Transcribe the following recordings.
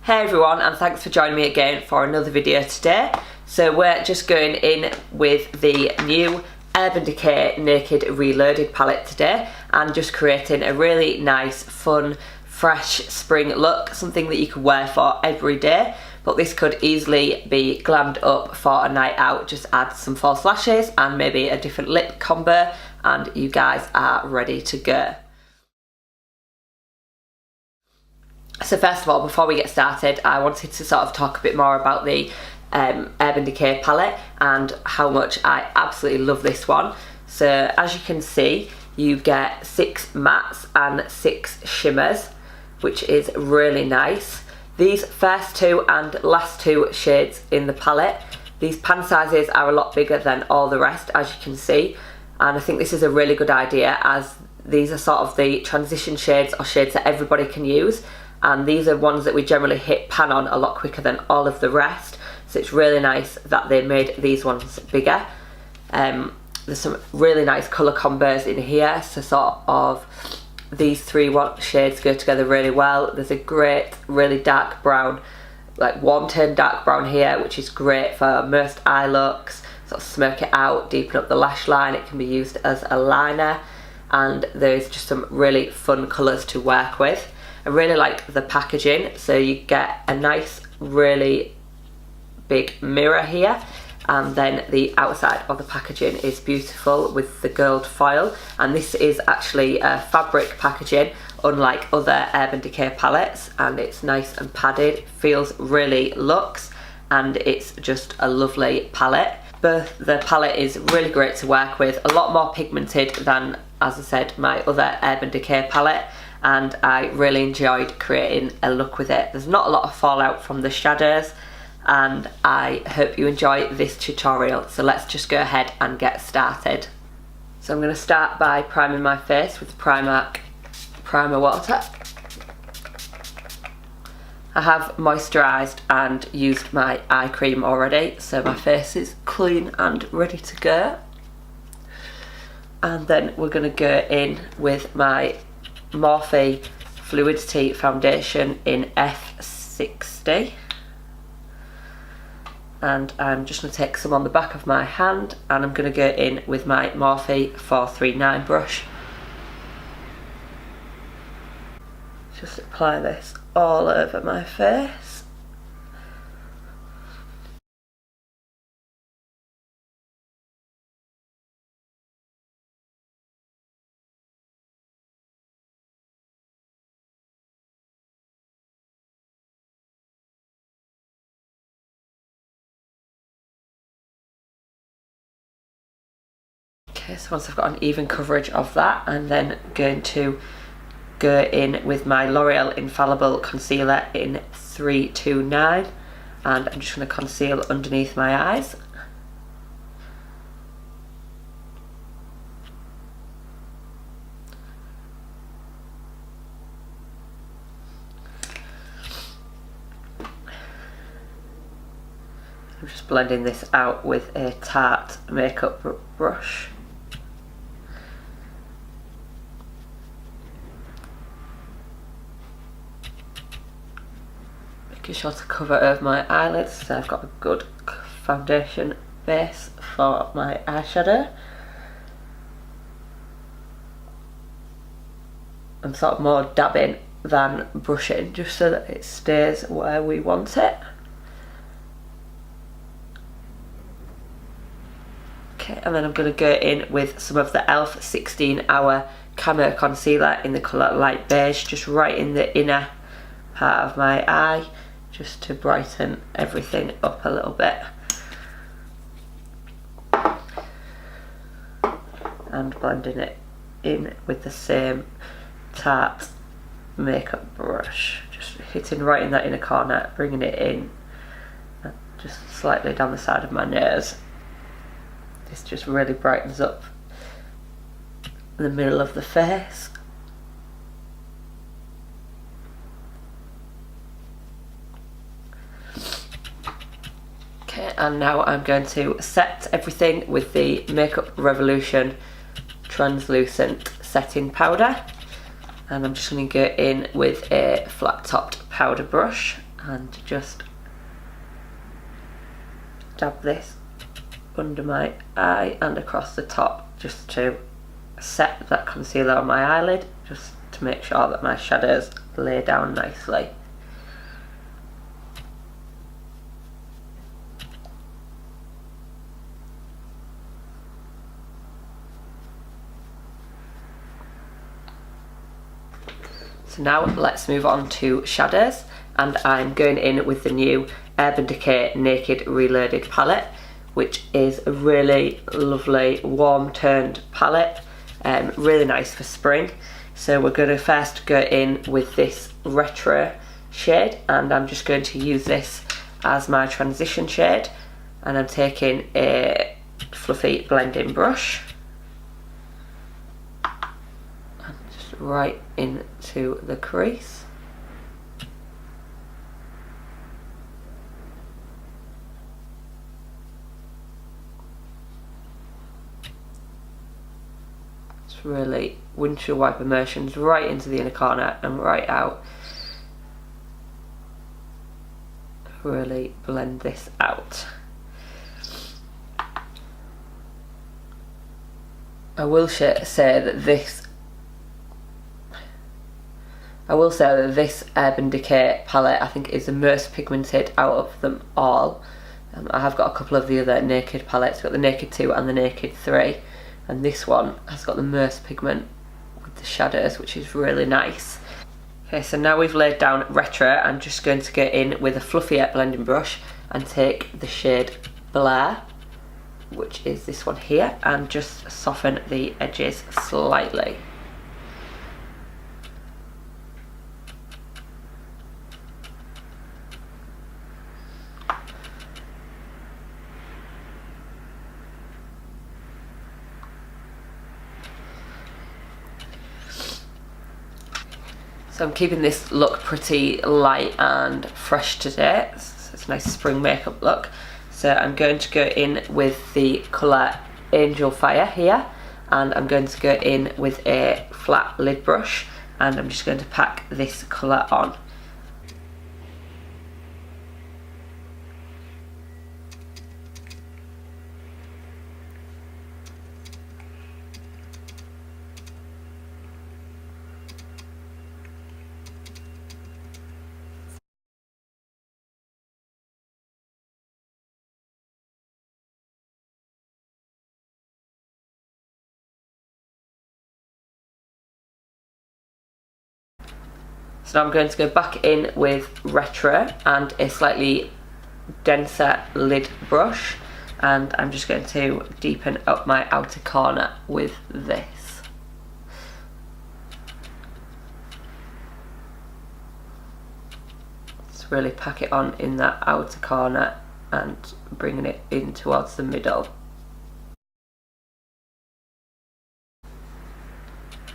Hey everyone, and thanks for joining me again for another video today. So we're just going in with the new Urban Decay Naked Reloaded palette today and just creating a really nice, fun, fresh spring look, something that you can wear for every day. But this could easily be glammed up for a night out. Just add some false lashes and maybe a different lip combo and you guys are ready to go. So first of all, before we get started, I wanted to sort of talk a bit more about the Urban Decay palette and how much I absolutely love this one. So as you can see, you get 6 mattes and 6 shimmers, which is really nice. These first 2 and last 2 shades in the palette, these pan sizes are a lot bigger than all the rest, as you can see. And I think this is a really good idea, as these are sort of the transition shades or shades that everybody can use. And these are ones that we generally hit pan on a lot quicker than all of the rest, so it's really nice that they made these ones bigger. There's some really nice colour combos in here, so sort of these 3 shades go together really well. There's a great really dark brown, like warm toned dark brown here, which is great for most eye looks, sort of smoke it out, deepen up the lash line. It can be used as a liner, and there's just some really fun colours to work with. I really like the packaging, so you get a nice really big mirror here, and then the outside of the packaging is beautiful with the gold foil, and this is actually a fabric packaging unlike other Urban Decay palettes, and it's nice and padded, feels really luxe, and it's just a lovely palette. But the palette is really great to work with, a lot more pigmented than, as I said, my other Urban Decay palette, and I really enjoyed creating a look with it. There's not a lot of fallout from the shadows, and I hope you enjoy this tutorial. So let's just go ahead and get started. So I'm going to start by priming my face with Primark Primer Water. I have moisturised and used my eye cream already, so my face is clean and ready to go. And then we're going to go in with my Morphe Fluidity foundation in F60, and I'm just going to take some on the back of my hand, and I'm going to go in with my Morphe 439 brush. Just apply this all over my face. Okay, so once I've got an even coverage of that, I'm then going to go in with my L'Oreal Infallible concealer in 329, and I'm just going to conceal underneath my eyes. I'm just blending this out with a Tarte makeup brush. Making sure to cover over my eyelids so I've got a good foundation base for my eyeshadow. I'm sort of more dabbing than brushing, just so that it stays where we want it. Okay, and then I'm going to go in with some of the e.l.f. 16 Hour Camo Concealer in the colour Light Beige, just right in the inner part of my eye, just to brighten everything up a little bit. And blending it in with the same Tarte makeup brush, just hitting right in that inner corner, bringing it in, just slightly down the side of my nose. This just really brightens up the middle of the face. Okay, and now I'm going to set everything with the Makeup Revolution translucent setting powder, and I'm just going to go in with a flat topped powder brush and just dab this under my eye and across the top, just to set that concealer on my eyelid, just to make sure that my shadows lay down nicely. So now let's move on to shadows, and I'm going in with the new Urban Decay Naked Reloaded palette, which is a really lovely warm toned palette, really nice for spring. So we're going to first go in with this retro shade, and I'm just going to use this as my transition shade, and I'm taking a fluffy blending brush and just right into the crease. Really windshield wiper motions right into the inner corner and right out. Really blend this out. I will say that this Urban Decay palette I think is the most pigmented out of them all. I have got a couple of the other Naked palettes. I've got the Naked 2 and the Naked 3. And this one has got the most pigment with the shadows, which is really nice. Okay, so now we've laid down retro, I'm just going to go in with a fluffier blending brush and take the shade Blair, which is this one here, and just soften the edges slightly. So I'm keeping this look pretty light and fresh today. It's a nice spring makeup look. So I'm going to go in with the colour Angel Fire here, and I'm going to go in with a flat lid brush, and I'm just going to pack this colour on. So now I'm going to go back in with retro and a slightly denser lid brush, and I'm just going to deepen up my outer corner with this. Just really pack it on in that outer corner and bringing it in towards the middle.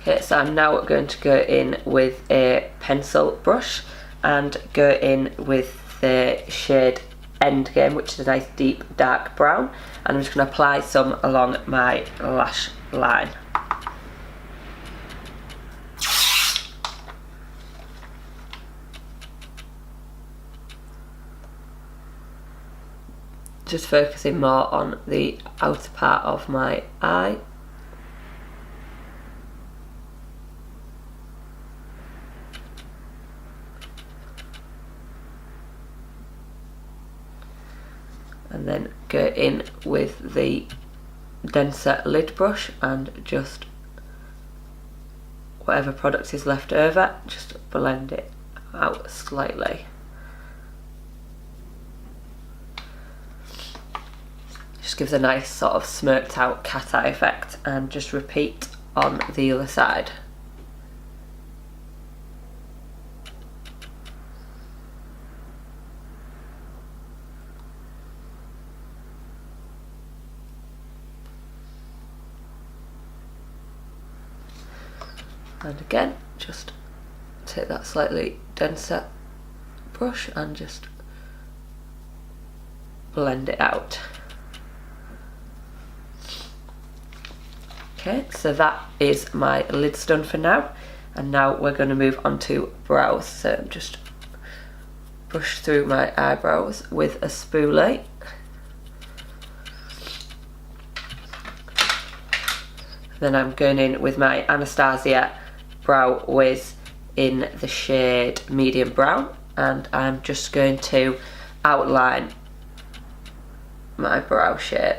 Okay, so I'm now going to go in with a pencil brush and go in with the shade Endgame, which is a nice deep dark brown, and I'm just going to apply some along my lash line. Just focusing more on the outer part of my eye. And then go in with the denser lid brush and just whatever product is left over, just blend it out slightly. Just gives a nice sort of smoked out cat eye effect, and just repeat on the other side. And again, just take that slightly denser brush and just blend it out. Okay, so that is my lids done for now, and now we're going to move on to brows. So I'm just brush through my eyebrows with a spoolie. Then I'm going in with my Anastasia Brow Wiz in the shade medium brown, and I'm just going to outline my brow shape.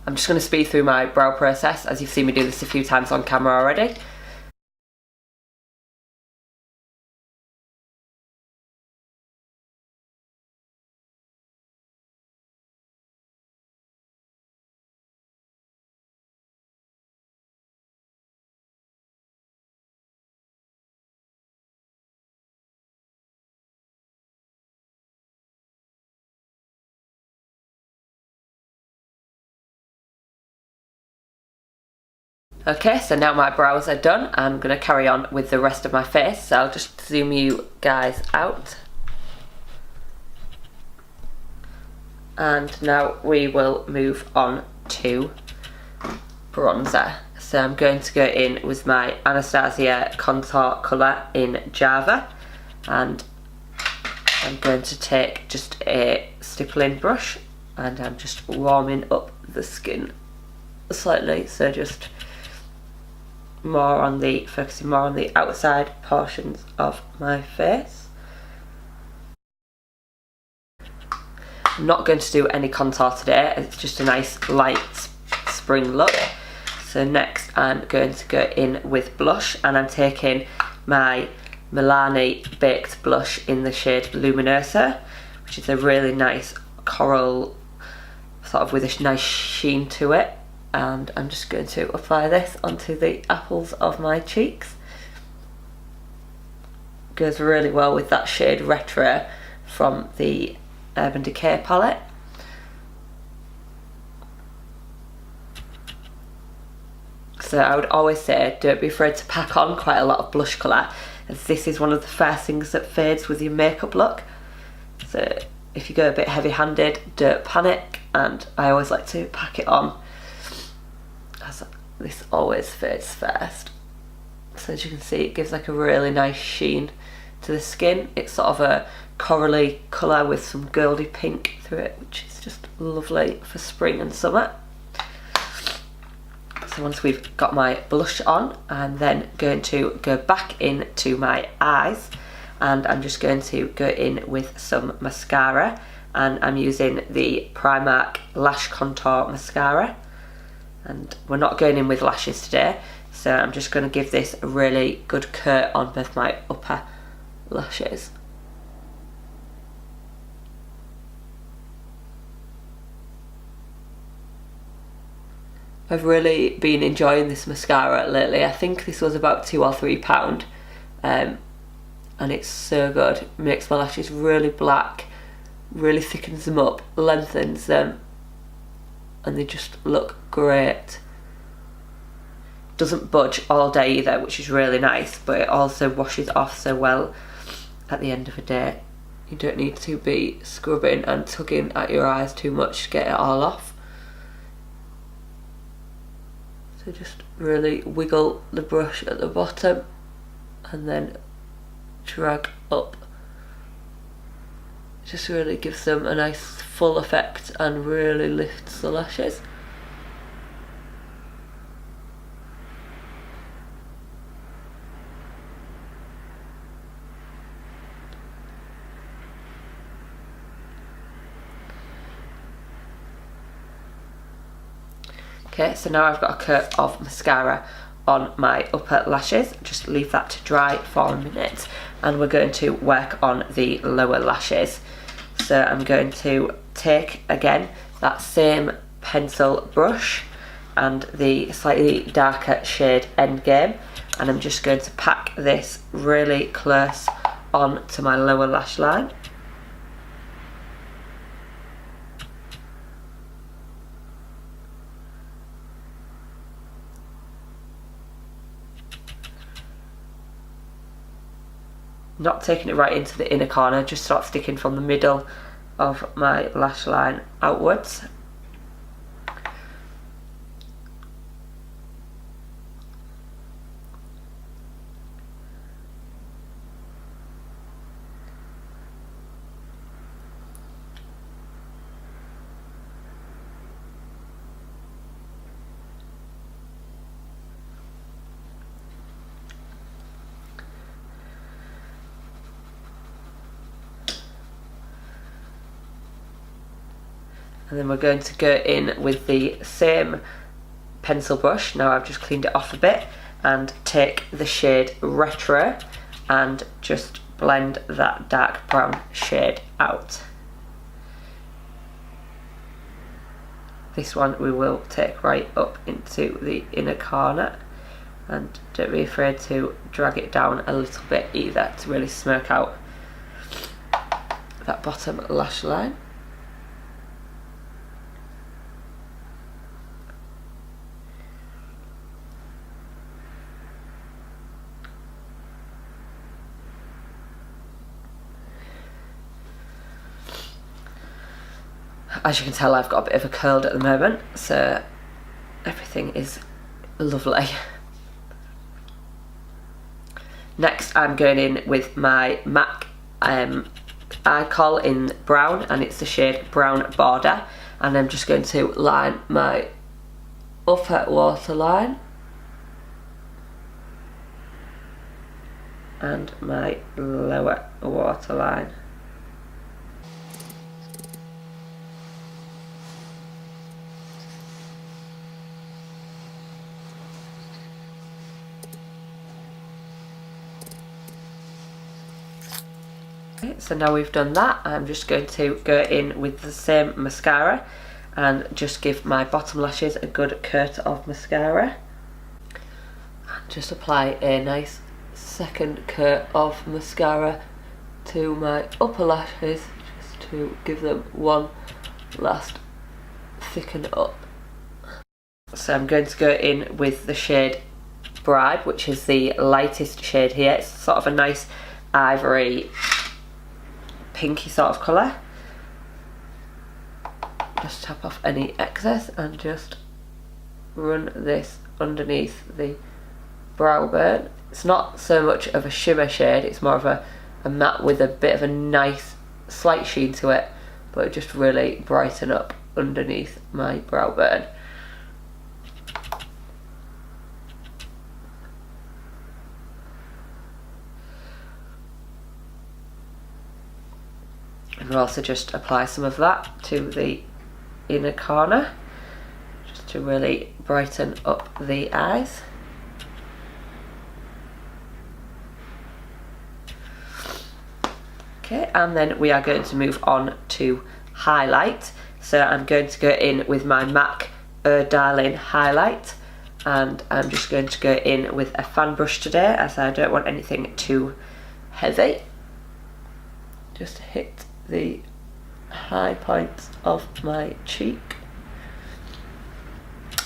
I'm just going to speed through my brow process, as you've seen me do this a few times on camera already. Okay, so now my brows are done, I'm going to carry on with the rest of my face, so I'll just zoom you guys out. And now we will move on to bronzer. So I'm going to go in with my Anastasia contour colour in Java, and I'm going to take just a stippling brush and I'm just warming up the skin slightly, so just focusing more on the outside portions of my face. I'm not going to do any contour today, it's just a nice light spring look. So next I'm going to go in with blush, and I'm taking my Milani Baked Blush in the shade Luminouso, which is a really nice coral, sort of with a nice sheen to it. And I'm just going to apply this onto the apples of my cheeks. Goes really well with that shade Retro from the Urban Decay palette. So I would always say don't be afraid to pack on quite a lot of blush colour, as this is one of the first things that fades with your makeup look. So if you go a bit heavy handed, don't panic, and I always like to pack it on, as this always fades first. So as you can see, it gives like a really nice sheen to the skin. It's sort of a corally colour with some goldy pink through it, which is just lovely for spring and summer. So once we've got my blush on, I'm then going to go back into my eyes, and I'm just going to go in with some mascara, and I'm using the Primark Lash Contour Mascara. And we're not going in with lashes today, so I'm just going to give this a really good coat on both my upper lashes. I've really been enjoying this mascara lately. I think this was about £2 or £3, and it's so good. It makes my lashes really black, really thickens them up, lengthens them, and they just look great. Doesn't budge all day either, which is really nice, but it also washes off so well at the end of the day. You don't need to be scrubbing and tugging at your eyes too much to get it all off. So just really wiggle the brush at the bottom and then drag up. Just really gives them a nice full effect and really lifts the lashes. Okay, so now I've got a coat of mascara on my upper lashes. Just leave that to dry for a minute, and we're going to work on the lower lashes. So I'm going to take again that same pencil brush and the slightly darker shade Endgame, and I'm just going to pack this really close on to my lower lash line. Not taking it right into the inner corner, just sort of sticking from the middle of my lash line outwards. And then we're going to go in with the same pencil brush. Now I've just cleaned it off a bit, and take the shade Retro and just blend that dark brown shade out. This one we will take right up into the inner corner, and don't be afraid to drag it down a little bit either to really smoke out that bottom lash line. As you can tell, I've got a bit of a curl at the moment, so everything is lovely. Next, I'm going in with my MAC eye Kohl in brown, and it's the shade Brownborder, and I'm just going to line my upper waterline and my lower waterline. So now we've done that, I'm just going to go in with the same mascara and just give my bottom lashes a good coat of mascara. And just apply a nice second coat of mascara to my upper lashes, just to give them one last thicken up. So I'm going to go in with the shade Bribe, which is the lightest shade here. It's sort of a nice ivory pinky sort of colour. Just tap off any excess and just run this underneath the brow bone. It's not so much of a shimmer shade, it's more of a matte with a bit of a nice slight sheen to it, but it just really brighten up underneath my brow bone. And we'll also just apply some of that to the inner corner, just to really brighten up the eyes. Okay, and then we are going to move on to highlight. So I'm going to go in with my MAC Oh Darling highlight, and I'm just going to go in with a fan brush today, as I don't want anything too heavy. Just hit the high points of my cheek.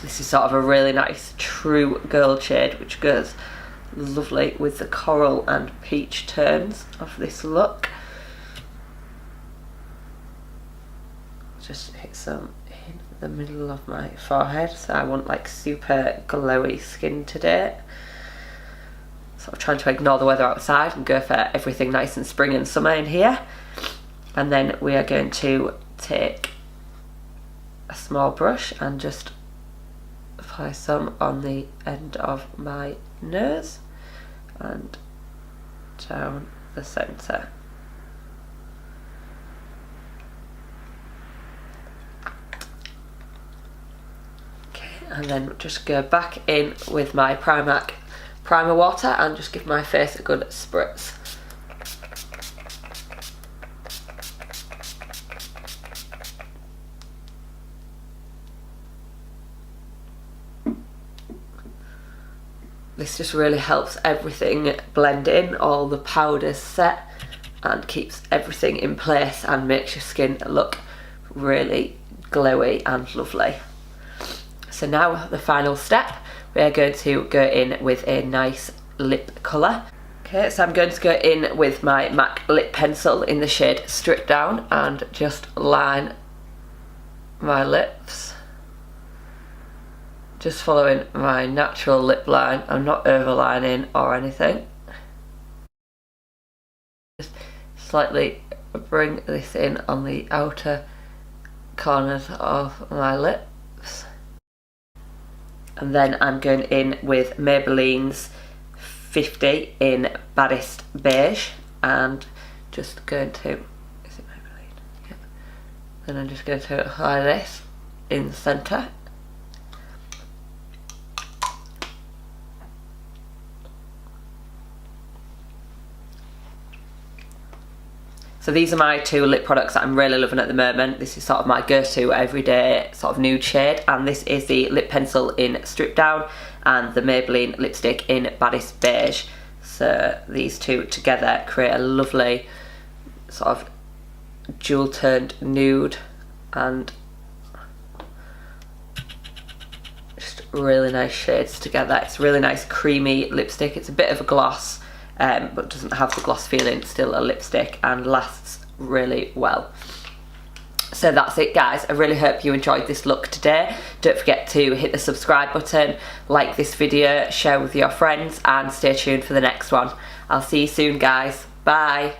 This is sort of a really nice true gold shade, which goes lovely with the coral and peach tones of this look. Just hit some in the middle of my forehead, so I want like super glowy skin today. Sort of trying to ignore the weather outside and go for everything nice and spring and summer in here. And then we are going to take a small brush and just apply some on the end of my nose and down the centre. Okay, and then just go back in with my Primark primer water and just give my face a good spritz. This just really helps everything blend in, all the powders set, and keeps everything in place and makes your skin look really glowy and lovely. So now the final step, we are going to go in with a nice lip colour. Okay, so I'm going to go in with my MAC lip pencil in the shade Strip Down and just line my lips. Just following my natural lip line, I'm not overlining or anything. Just slightly bring this in on the outer corners of my lips. And then I'm going in with Maybelline's 50 in Baddest Beige, and just going to, is it Maybelline? Yep. Then I'm just going to apply this in the centre. So these are my two lip products that I'm really loving at the moment. This is sort of my go-to everyday sort of nude shade, and this is the lip pencil in Strip Down and the Maybelline lipstick in Baddie's Beige. So these two together create a lovely sort of jewel toned nude, and just really nice shades together. It's a really nice creamy lipstick. It's a bit of a gloss, but doesn't have the gloss feeling. It's still a lipstick and lasts really well. So that's it, guys. I really hope you enjoyed this look today. Don't forget to hit the subscribe button, like this video, share with your friends, and stay tuned for the next one. I'll see you soon, guys. Bye.